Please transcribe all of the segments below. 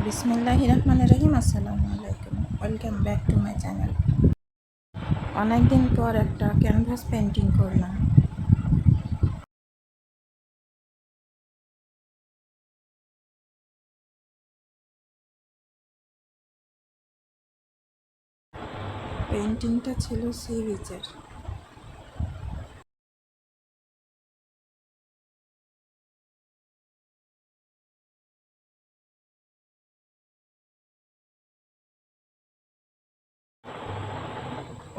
বিসমিল্লাহির রহমানির রহিম। আসসালামু আলাইকুম, welcome back to my channel. অনেকদিন পর একটা ক্যানভাস পেন্টিং করলাম। পেন্টিংটা ছিল সি বিচের।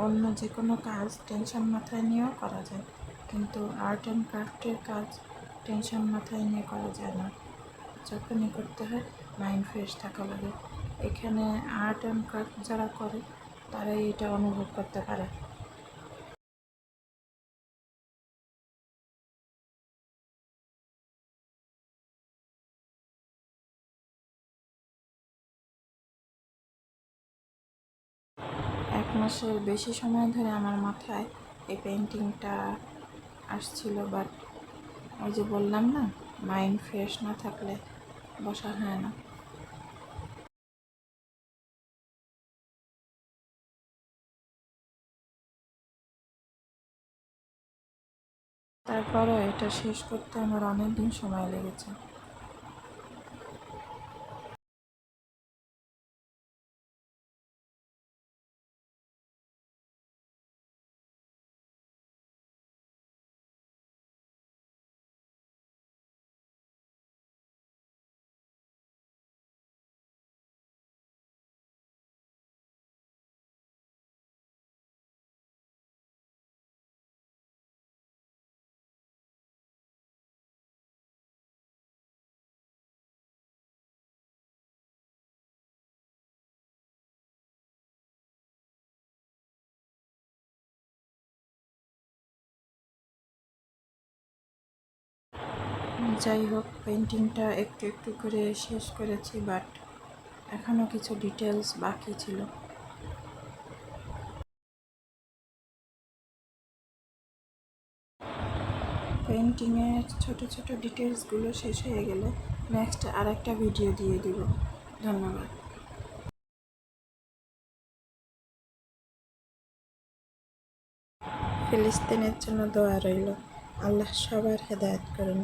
অন্য যে কোনো কাজ টেনশন মাথায় নিয়েও করা যায়, কিন্তু আর্ট অ্যান্ড ক্রাফটের কাজ টেনশন মাথায় নিয়ে করা যায় না। যখনই করতে হয় মাইন্ড ফ্রেশ থাকা লাগে। এখানে আর্ট অ্যান্ড ক্রাফট যারা করে তারাই এটা অনুভব করতে পারে। এক মাসের বেশি সময় ধরে আমার মাথায় এই পেন্টিংটা আসছিল, বাট ওই যে বললাম না, মাইন্ড ফ্রেশ না থাকলে বসা হয় না। তারপরও এটা শেষ করতে আমার অনেক দিন সময় লেগেছে। যাই হোক, পেন্টিংটা একটু একটু করে শেষ করেছি, বাট এখনও কিছু ডিটেলস বাকি ছিল। পেন্টিংয়ের ছোট ছোট ডিটেলসগুলো শেষ হয়ে গেলে নেক্সট আরেকটা ভিডিও দিয়ে দিব। ধন্যবাদ। ফিলিস্তিনের জন্য দোয়া রইল। আল্লাহ সবার হেদায়েত করুন।